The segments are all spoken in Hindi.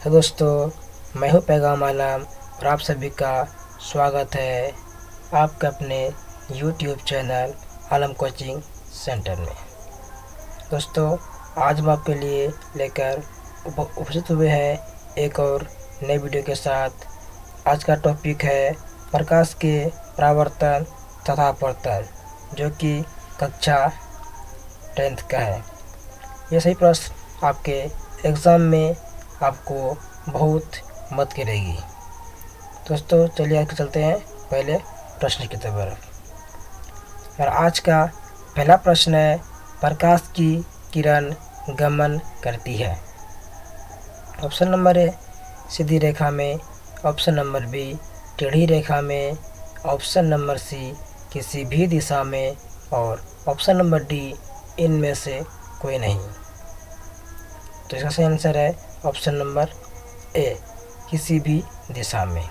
तो दोस्तों, मैं हूं पैगाम आलम और आप सभी का स्वागत है आपके अपने यूट्यूब चैनल आलम कोचिंग सेंटर में। दोस्तों, आज हम आपके लिए लेकर उपस्थित हुए हैं एक और नई वीडियो के साथ। आज का टॉपिक है प्रकाश के परावर्तन तथा अपवर्तन, जो कि कक्षा 10th का है। ये सही प्रश्न आपके एग्ज़ाम में आपको बहुत मदद करेगी। दोस्तों, चलिए आगे चलते हैं पहले प्रश्न की तरफ। और आज का पहला प्रश्न है, प्रकाश की किरण गमन करती है। ऑप्शन नंबर ए सीधी रेखा में, ऑप्शन नंबर बी टेढ़ी रेखा में, ऑप्शन नंबर सी किसी भी दिशा में और ऑप्शन नंबर डी इनमें से कोई नहीं। तो इसका सही आंसर है ऑप्शन नंबर ए, किसी भी दिशा में।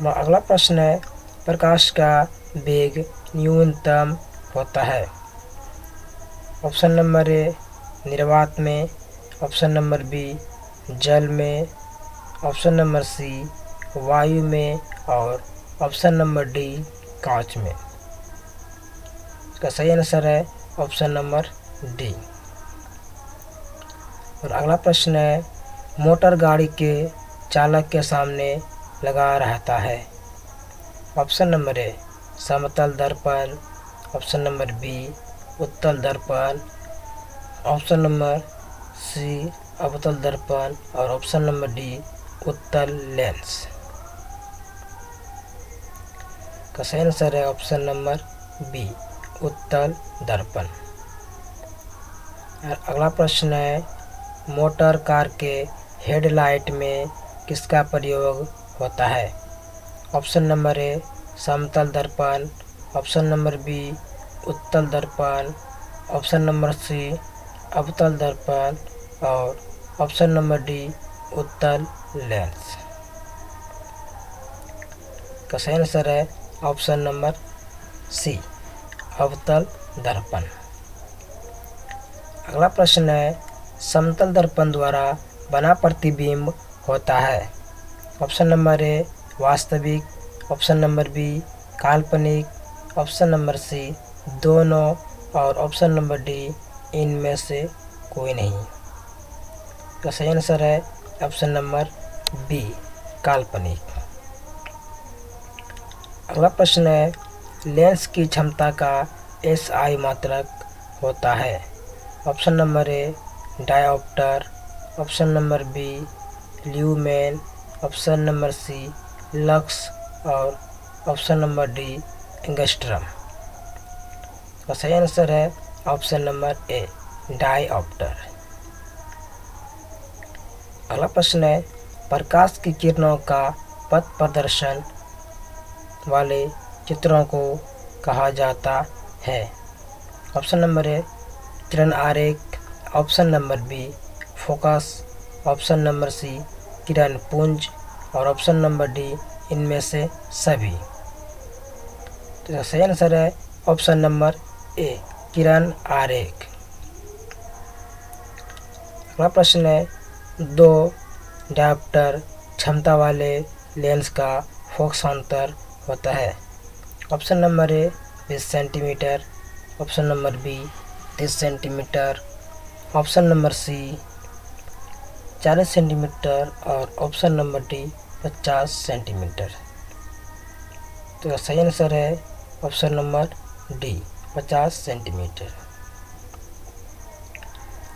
अगला प्रश्न है, प्रकाश का वेग न्यूनतम होता है। ऑप्शन नंबर ए निर्वात में, ऑप्शन नंबर बी जल में, ऑप्शन नंबर सी वायु में और ऑप्शन नंबर डी कांच में। इसका सही आंसर है ऑप्शन नंबर डी। और अगला प्रश्न है, मोटर गाड़ी के चालक के सामने लगा रहता है। ऑप्शन नंबर ए समतल दर्पण, ऑप्शन नंबर बी उत्तल दर्पण, ऑप्शन नंबर सी अवतल दर्पण और ऑप्शन नंबर डी उत्तल लेंस। का सही आंसर है ऑप्शन नंबर बी, उत्तल दर्पण। और अगला प्रश्न है, मोटर कार के हेडलाइट में किसका प्रयोग होता है। ऑप्शन नंबर ए समतल दर्पण, ऑप्शन नंबर बी उत्तल दर्पण, ऑप्शन नंबर सी अवतल दर्पण और ऑप्शन नंबर डी उत्तल लेंस। का सही आंसर है ऑप्शन नंबर सी, अवतल दर्पण। अगला प्रश्न है, समतल दर्पण द्वारा बना प्रतिबिंब होता है। ऑप्शन नंबर ए वास्तविक, ऑप्शन नंबर बी काल्पनिक, ऑप्शन नंबर सी दोनों और ऑप्शन नंबर डी इनमें से कोई नहीं। तो सही आंसर है ऑप्शन नंबर बी, काल्पनिक। अगला प्रश्न है, लेंस की क्षमता का एसआई मात्रक होता है। Option number A dioptre, option number B lumen, option number C lux और ऑप्शन नंबर डी एंगस्ट्रम। तो सही आंसर है ऑप्शन नंबर ए, डायोप्टर। अगला प्रश्न है, प्रकाश की किरणों का पथ प्रदर्शन वाले चित्रों को कहा जाता है। ऑप्शन नंबर ए किरण आरेख, option number B focus, option number C किरण पुंज और ऑप्शन नंबर डी इनमें से सभी। तो सही आंसर है ऑप्शन नंबर ए, किरण आरेख। अगला प्रश्न है, दो डायोप्टर क्षमता वाले लेंस का फोकसांतर होता है। Option number A 20 centimetre, option number B 30 centimetre, option number C 40 centimetre और ऑप्शन नंबर डी 50 सेंटीमीटर। तो सही आंसर है ऑप्शन नंबर डी, 50 सेंटीमीटर।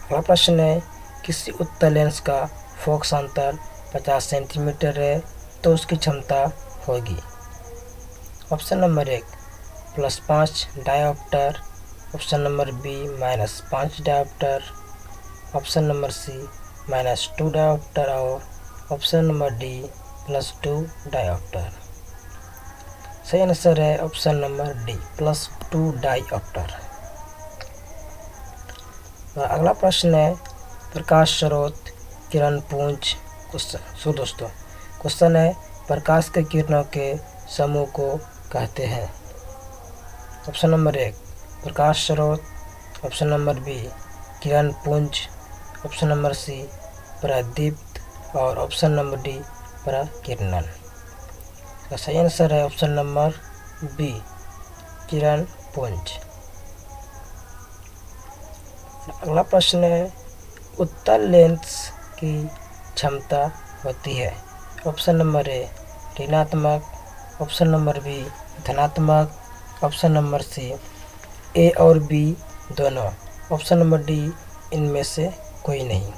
अगला प्रश्न है, किसी उत्तल लेंस का फोकसांतर 50 सेंटीमीटर है तो उसकी क्षमता होगी। ऑप्शन नंबर एक +5 dioptre, option number B -5 dioptre, option number C -2 dioptre और ऑप्शन नंबर डी +2 डायोप्टर। सही आंसर है ऑप्शन नंबर डी, +2 डायोप्टर। अगला प्रश्न है, प्रकाश स्रोत किरण पुंज क्वेश्चन। दोस्तों, क्वेश्चन है, प्रकाश के किरणों के समूह को कहते हैं। ऑप्शन नंबर एक प्रकाश स्रोत, ऑप्शन नंबर बी किरण पुंज, ऑप्शन नंबर सी प्रदीप्त और ऑप्शन नंबर डी प्रकीर्णन। तो सही आंसर है ऑप्शन नंबर बी किरण पुंज। अगला प्रश्न है उत्तल लेंस की क्षमता होती है। ऑप्शन नंबर ए ऋणात्मक, ऑप्शन नंबर बी धनात्मक, ऑप्शन नंबर सी ए और बी दोनों, ऑप्शन नंबर डी इनमें से कोई नहीं।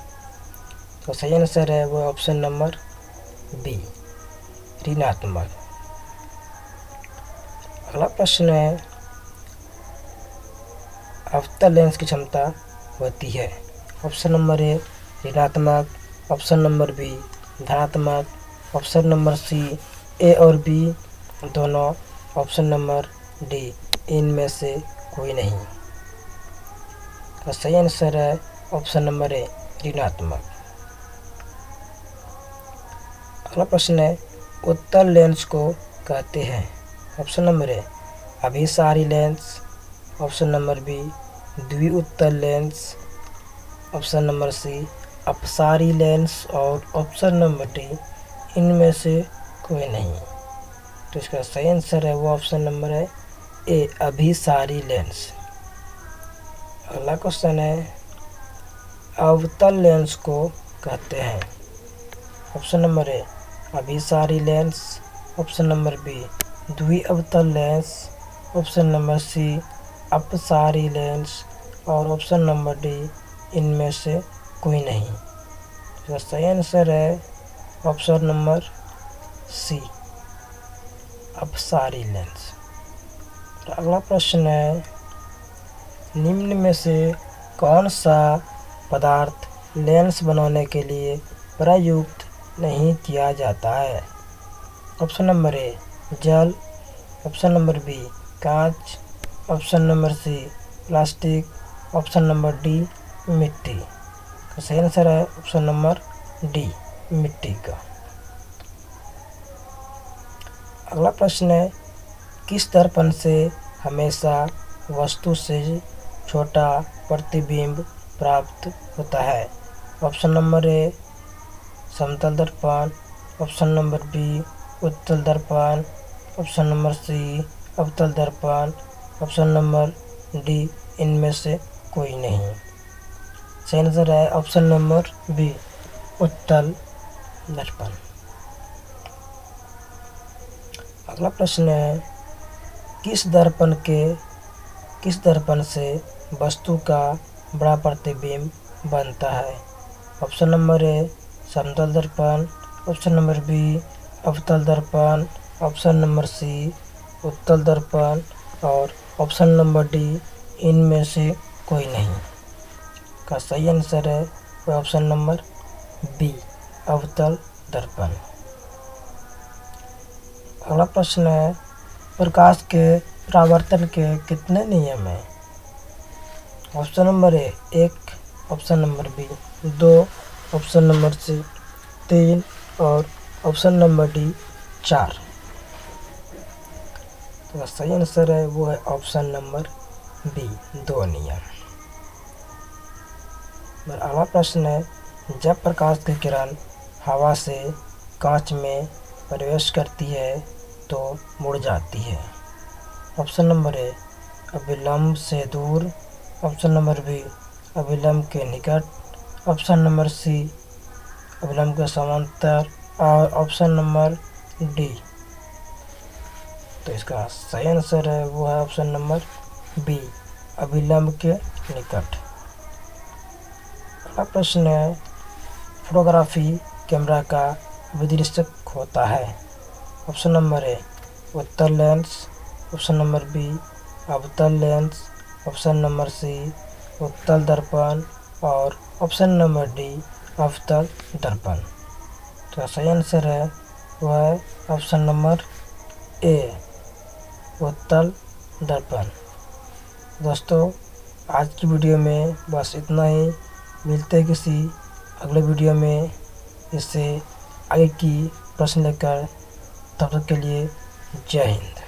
तो सही आंसर है वो ऑप्शन नंबर बी ऋणात्मक। अगला प्रश्न है अवतल लेंस की क्षमता होती है। ऑप्शन नंबर ए ऋणात्मक, ऑप्शन नंबर बी धनात्मक, ऑप्शन नंबर सी ए और बी दोनों, ऑप्शन नंबर डी इनमें से कोई नहीं। तो सही आंसर है ऑप्शन नंबर ए ऋणात्मक। अगला प्रश्न है उत्तल लेंस को कहते हैं। ऑप्शन नंबर ए अभिसारी लेंस, ऑप्शन नंबर बी द्वि उत्तल लेंस, ऑप्शन नंबर सी अपसारी लेंस और ऑप्शन नंबर डी इनमें से कोई नहीं। तो इसका सही आंसर है वो ऑप्शन नंबर है ए अभिसारी लेंस। अगला क्वेश्चन है अवतल लेंस को कहते हैं। ऑप्शन नंबर ए अभिसारी लेंस, ऑप्शन नंबर बी द्वि अवतल लेंस, ऑप्शन नंबर सी अपसारी लेंस और ऑप्शन नंबर डी इनमें से कोई नहीं। तो सही आंसर है ऑप्शन नंबर सी अपसारी लेंस। तो अगला प्रश्न है निम्न में से कौन सा पदार्थ लेंस बनाने के लिए प्रयुक्त नहीं किया जाता है। ऑप्शन नंबर ए जल, ऑप्शन नंबर बी कांच, option number C plastic, option number D मिट्टी। तो सही आंसर है ऑप्शन नंबर डी मिट्टी का। अगला प्रश्न है किस दर्पण से हमेशा वस्तु से छोटा प्रतिबिंब प्राप्त होता है। ऑप्शन नंबर ए समतल दर्पण, ऑप्शन नंबर बी उत्तल दर्पण, ऑप्शन नंबर सी अवतल दर्पण, ऑप्शन नंबर डी इनमें से कोई नहीं। सही आंसर है ऑप्शन नंबर बी उत्तल दर्पण। अगला प्रश्न है किस दर्पण से वस्तु का बड़ा प्रतिबिंब बनता है। ऑप्शन नंबर ए समतल दर्पण, ऑप्शन नंबर बी अवतल दर्पण, ऑप्शन नंबर सी उत्तल दर्पण और ऑप्शन नंबर डी इनमें से कोई नहीं। का सही आंसर है वह ऑप्शन नंबर बी अवतल दर्पण। अगला प्रश्न है प्रकाश के परावर्तन के कितने नियम हैं। Option number A 1, option number B 2, option number C 3 और ऑप्शन नंबर डी 4। तो सही आंसर है वो है ऑप्शन नंबर बी 2 नियम। अगला प्रश्न है जब प्रकाश की किरण हवा से कांच में प्रवेश करती है तो मुड़ जाती है। ऑप्शन नंबर ए अभिलंब से दूर, ऑप्शन नंबर बी अभिलंब के निकट, ऑप्शन नंबर सी अभिलंब के समांतर और ऑप्शन नंबर डी। तो इसका सही आंसर है वो है ऑप्शन नंबर बी अभिलंब के निकट। अगला प्रश्न है फोटोग्राफी कैमरा का विदृश्यक होता है। ऑप्शन नंबर ए उत्तल लेंस, ऑप्शन नंबर बी अवतल लेंस, ऑप्शन नंबर सी उत्तल दर्पण और ऑप्शन नंबर डी अवतल दर्पण। तो सही आंसर है वह है ऑप्शन नंबर ए उत्तल दर्पण। दोस्तों आज की वीडियो में बस इतना ही। मिलते हैं किसी अगले वीडियो में इससे आगे की प्रश्न लेकर। तब तक के लिए जय हिंद।